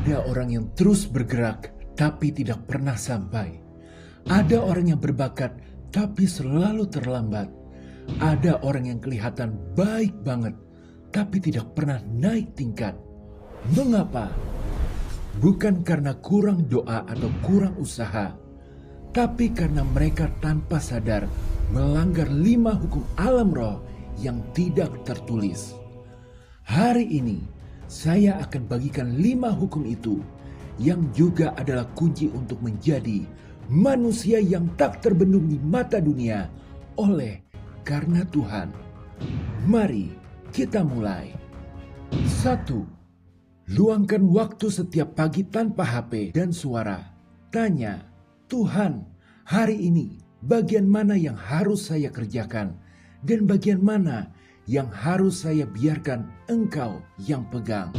Ada orang yang terus bergerak tapi tidak pernah sampai. Ada orang yang berbakat tapi selalu terlambat. Ada orang yang kelihatan baik banget tapi tidak pernah naik tingkat. Mengapa? Bukan karena kurang doa atau kurang usaha, tapi karena mereka tanpa sadar melanggar 5 hukum alam roh yang tidak tertulis. Hari ini saya akan bagikan 5 hukum itu yang juga adalah kunci untuk menjadi manusia yang tak terbendung di mata dunia oleh karena Tuhan. Mari kita mulai. 1. Luangkan waktu setiap pagi tanpa HP dan suara. Tanya, Tuhan, hari ini bagian mana yang harus saya kerjakan dan bagian mana yang harus saya biarkan Engkau yang pegang.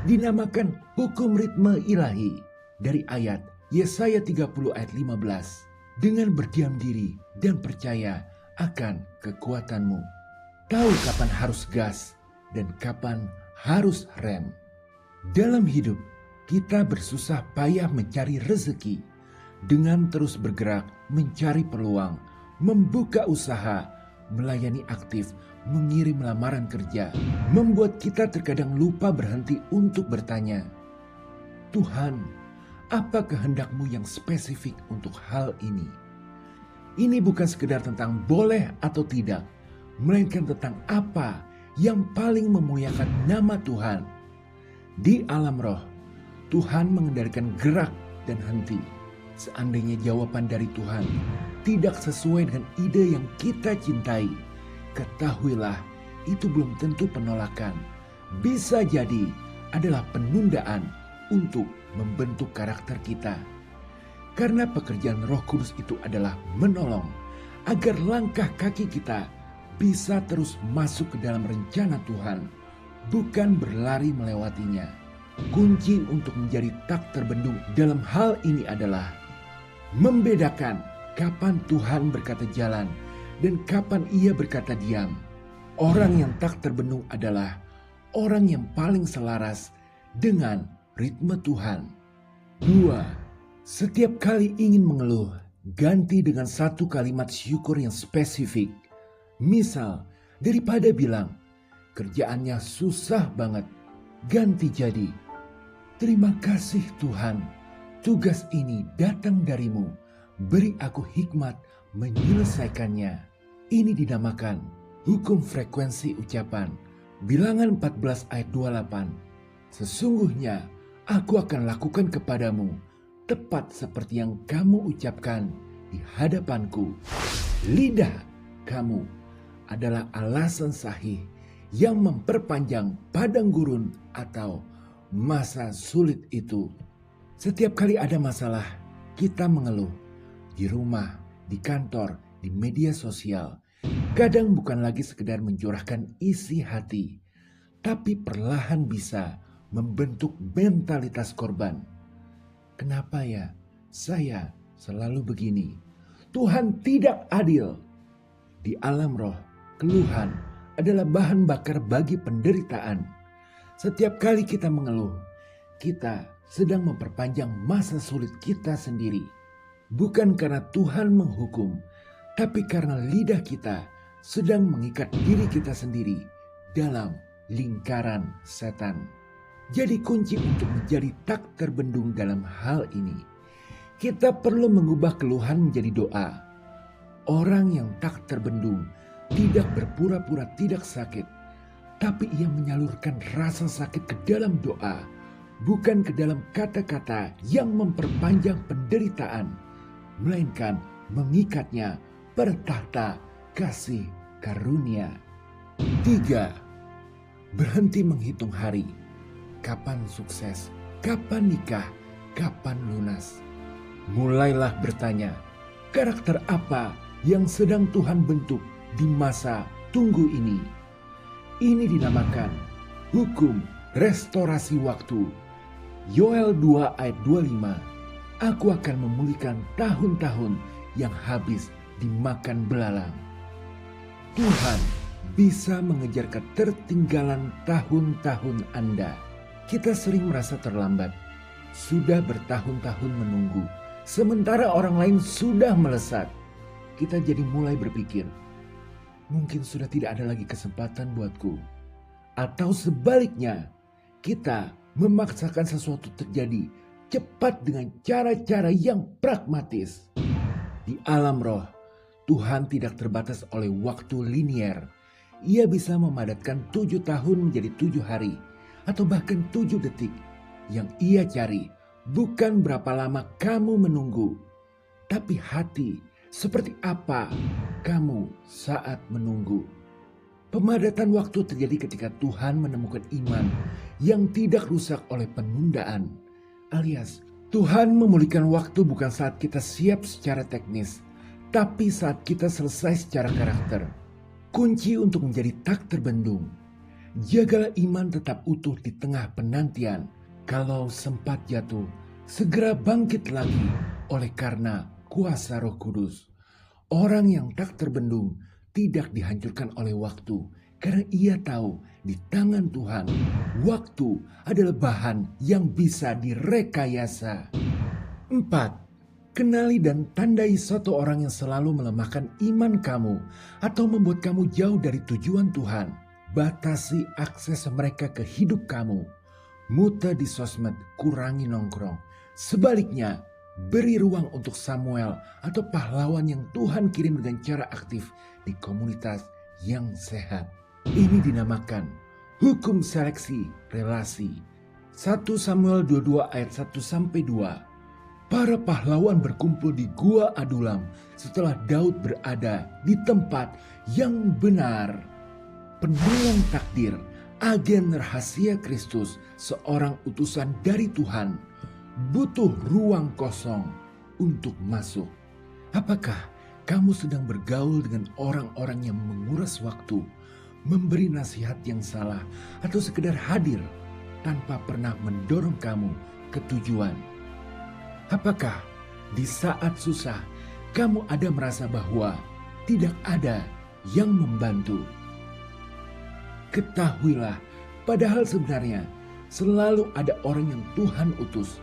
Dinamakan hukum ritme ilahi dari ayat Yesaya 30 ayat 15. Dengan berdiam diri dan percaya akan kekuatanmu. Tahu kapan harus gas dan kapan harus rem. Dalam hidup, kita bersusah payah mencari rezeki dengan terus bergerak, mencari peluang, membuka usaha, melayani aktif, mengirim lamaran kerja, membuat kita terkadang lupa berhenti untuk bertanya, Tuhan, apa kehendak-Mu yang spesifik untuk hal ini? Ini bukan sekedar tentang boleh atau tidak, melainkan tentang apa yang paling memuliakan nama Tuhan. Di alam roh, Tuhan mengendalikan gerak dan henti. Seandainya jawaban dari Tuhan tidak sesuai dengan ide yang kita cintai, ketahuilah itu belum tentu penolakan. Bisa jadi adalah penundaan untuk membentuk karakter kita. Karena pekerjaan Roh Kudus itu adalah menolong agar langkah kaki kita bisa terus masuk ke dalam rencana Tuhan, bukan berlari melewatinya. Kunci untuk menjadi tak terbendung dalam hal ini adalah membedakan kapan Tuhan berkata jalan dan kapan Ia berkata diam. Orang yang tak terbendung adalah orang yang paling selaras dengan ritme Tuhan. 2. Setiap kali ingin mengeluh, ganti dengan satu kalimat syukur yang spesifik. Misal, daripada bilang, kerjaannya susah banget, ganti jadi, terima kasih Tuhan, tugas ini datang darimu, beri aku hikmat menyelesaikannya. Ini dinamakan hukum frekuensi ucapan. Bilangan 14 ayat 28. Sesungguhnya aku akan lakukan kepadamu tepat seperti yang kamu ucapkan di hadapanku. Lidah kamu adalah alasan sahih yang memperpanjang padang gurun atau masa sulit itu. Setiap kali ada masalah, kita mengeluh. Di rumah, di kantor, di media sosial. Kadang bukan lagi sekedar mencurahkan isi hati, tapi perlahan bisa membentuk mentalitas korban. Kenapa ya saya selalu begini? Tuhan tidak adil. Di alam roh, keluhan adalah bahan bakar bagi penderitaan. Setiap kali kita mengeluh, kita sedang memperpanjang masa sulit kita sendiri. Bukan karena Tuhan menghukum, tapi karena lidah kita sedang mengikat diri kita sendiri dalam lingkaran setan. Jadi kunci untuk menjadi tak terbendung dalam hal ini, kita perlu mengubah keluhan menjadi doa. Orang yang tak terbendung tidak berpura-pura tidak sakit, tapi ia menyalurkan rasa sakit ke dalam doa, bukan ke dalam kata-kata yang memperpanjang penderitaan, melainkan mengikatnya pada tahta kasih karunia. 3. Berhenti menghitung hari. Kapan sukses, kapan nikah, kapan lunas. Mulailah bertanya, karakter apa yang sedang Tuhan bentuk di masa tunggu ini? Ini dinamakan hukum restorasi waktu. Yoel 2 ayat 25. Aku akan memulihkan tahun-tahun yang habis dimakan belalang. Tuhan bisa mengejar ketertinggalan tahun-tahun Anda. Kita sering merasa terlambat, sudah bertahun-tahun menunggu, sementara orang lain sudah melesat. Kita jadi mulai berpikir, mungkin sudah tidak ada lagi kesempatan buatku. Atau sebaliknya, kita memaksakan sesuatu terjadi cepat dengan cara-cara yang pragmatis. Di alam roh, Tuhan tidak terbatas oleh waktu linier. Ia bisa memadatkan 7 tahun menjadi 7 hari atau bahkan 7 detik. Yang ia cari bukan berapa lama kamu menunggu, tapi hati seperti apa kamu saat menunggu. Pemadatan waktu terjadi ketika Tuhan menemukan iman yang tidak rusak oleh penundaan. Alias, Tuhan memulihkan waktu bukan saat kita siap secara teknis, tapi saat kita selesai secara karakter. Kunci untuk menjadi tak terbendung. Jagalah iman tetap utuh di tengah penantian. Kalau sempat jatuh, segera bangkit lagi oleh karena kuasa Roh Kudus. Orang yang tak terbendung tidak dihancurkan oleh waktu, karena ia tahu di tangan Tuhan, waktu adalah bahan yang bisa direkayasa. 4. Kenali dan tandai satu orang yang selalu melemahkan iman kamu atau membuat kamu jauh dari tujuan Tuhan. Batasi akses mereka ke hidup kamu. Muta di sosmed, kurangi nongkrong. Sebaliknya, beri ruang untuk Samuel atau pahlawan yang Tuhan kirim dengan cara aktif di komunitas yang sehat. Ini dinamakan hukum seleksi relasi. 1 Samuel 22 ayat 1-2. Para pahlawan berkumpul di Gua Adulam setelah Daud berada di tempat yang benar. Penolong takdir, agen rahasia Kristus, seorang utusan dari Tuhan, butuh ruang kosong untuk masuk. Apakah kamu sedang bergaul dengan orang-orang yang menguras waktu, memberi nasihat yang salah, atau sekedar hadir tanpa pernah mendorong kamu ke tujuan? Apakah di saat susah kamu ada merasa bahwa tidak ada yang membantu? Ketahuilah, padahal sebenarnya selalu ada orang yang Tuhan utus,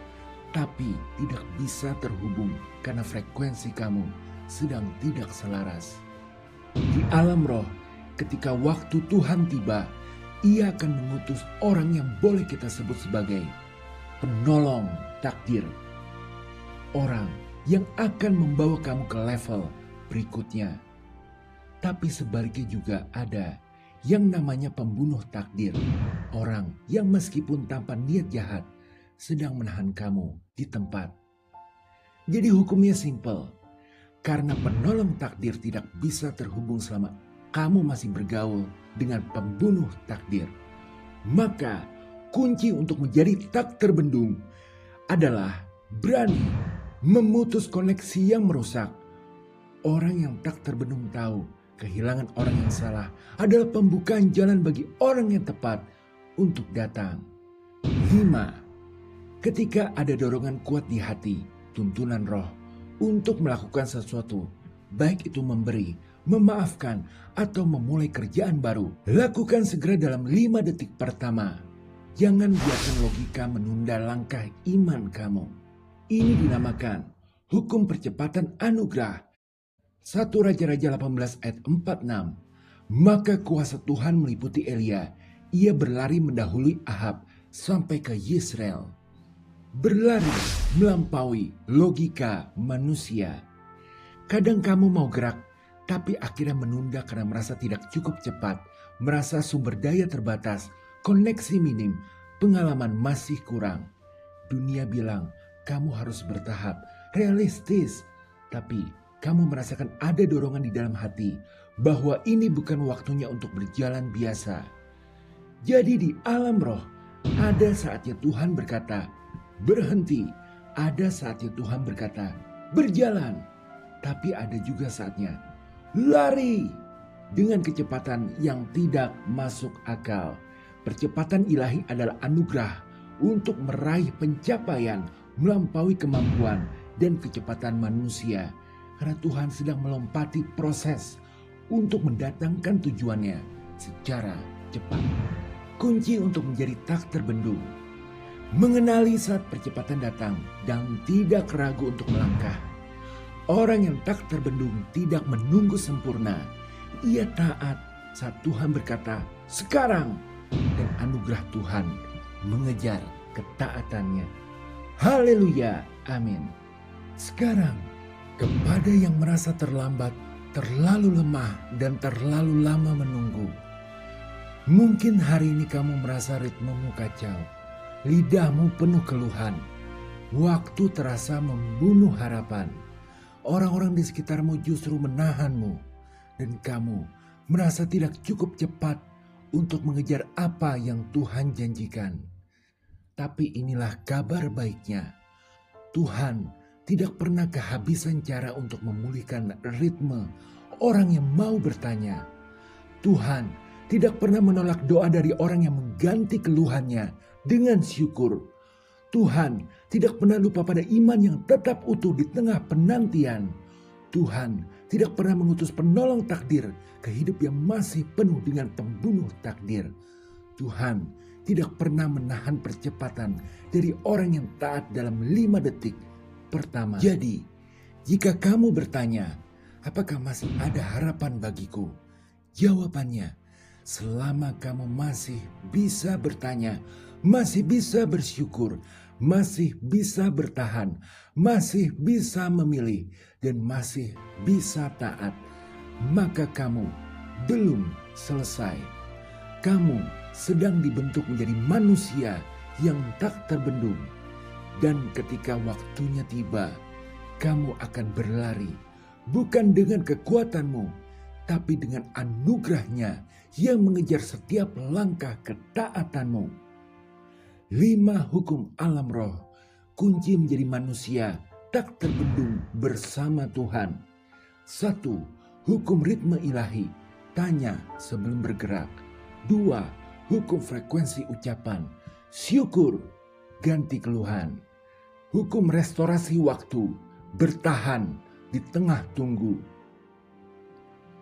tapi tidak bisa terhubung karena frekuensi kamu sedang tidak selaras. Di alam roh, ketika waktu Tuhan tiba, Ia akan mengutus orang yang boleh kita sebut sebagai penolong takdir. Orang yang akan membawa kamu ke level berikutnya. Tapi sebaliknya juga ada yang namanya pembunuh takdir. Orang yang meskipun tanpa niat jahat sedang menahan kamu di tempat. Jadi hukumnya simpel. Karena penolong takdir tidak bisa terhubung selama kamu masih bergaul dengan pembunuh takdir. Maka kunci untuk menjadi tak terbendung adalah berani memutus koneksi yang merusak. Orang yang tak terbendung tahu kehilangan orang yang salah adalah pembukaan jalan bagi orang yang tepat untuk datang. 5. Ketika ada dorongan kuat di hati, tuntunan roh untuk melakukan sesuatu, baik itu memberi, memaafkan, atau memulai kerjaan baru, lakukan segera dalam 5 detik pertama. Jangan biarkan logika menunda langkah iman kamu. Ini dinamakan hukum percepatan anugerah. 1 Raja-Raja 18 ayat 46. Maka kuasa Tuhan meliputi Elia. Ia berlari mendahului Ahab sampai ke Yisrael. Berlari melampaui logika manusia. Kadang kamu mau gerak, tapi akhirnya menunda karena merasa tidak cukup cepat, merasa sumber daya terbatas, koneksi minim, pengalaman masih kurang. Dunia bilang kamu harus bertahap, realistis, tapi kamu merasakan ada dorongan di dalam hati bahwa ini bukan waktunya untuk berjalan biasa. Jadi di alam roh, ada saatnya Tuhan berkata, berhenti. Ada saatnya Tuhan berkata, berjalan. Tapi ada juga saatnya, lari dengan kecepatan yang tidak masuk akal. Percepatan ilahi adalah anugerah untuk meraih pencapaian melampaui kemampuan dan kecepatan manusia. Karena Tuhan sedang melompati proses untuk mendatangkan tujuannya secara cepat. Kunci untuk menjadi tak terbendung. mengenali saat percepatan datang dan tidak ragu untuk melangkah. Orang yang tak terbendung tidak menunggu sempurna. Ia taat saat Tuhan berkata, "Sekarang," dan anugerah Tuhan mengejar ketaatannya. Haleluya, amin. Sekarang, kepada yang merasa terlambat, terlalu lemah, dan terlalu lama menunggu. Mungkin hari ini kamu merasa ritmemu kacau, lidahmu penuh keluhan, waktu terasa membunuh harapan. Orang-orang di sekitarmu justru menahanmu, dan kamu merasa tidak cukup cepat untuk mengejar apa yang Tuhan janjikan. Tapi inilah kabar baiknya. Tuhan tidak pernah kehabisan cara untuk memulihkan ritme orang yang mau bertanya. Tuhan tidak pernah menolak doa dari orang yang mengganti keluhannya dengan syukur. Tuhan tidak pernah lupa pada iman yang tetap utuh di tengah penantian. Tuhan tidak pernah mengutus penolong takdir ke hidup yang masih penuh dengan pembunuh takdir. Tuhan tidak pernah menahan percepatan dari orang yang taat dalam 5 detik pertama. Jadi, jika kamu bertanya, apakah masih ada harapan bagiku? Jawabannya, selama kamu masih bisa bertanya, masih bisa bersyukur, masih bisa bertahan, masih bisa memilih, dan masih bisa taat, maka kamu belum selesai. Kamu sedang dibentuk menjadi manusia yang tak terbendung. Dan ketika waktunya tiba, kamu akan berlari, bukan dengan kekuatanmu, tapi dengan anugerahnya yang mengejar setiap langkah ketaatanmu. 5 hukum alam roh, kunci menjadi manusia tak terbendung bersama Tuhan. 1. Hukum ritme ilahi, tanya sebelum bergerak. 2. Hukum frekuensi ucapan, syukur, ganti keluhan. Hukum restorasi waktu, bertahan di tengah tunggu.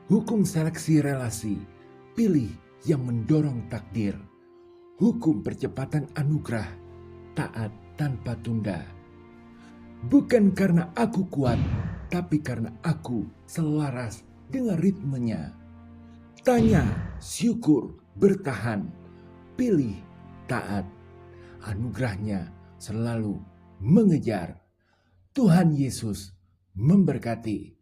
Hukum seleksi relasi, pilih yang mendorong takdir. Hukum percepatan anugerah, taat tanpa tunda. Bukan karena aku kuat, tapi karena aku selaras dengan ritmenya. Tanya, syukur, bertahan, pilih, taat. Anugerahnya selalu mengejar. Tuhan Yesus memberkati.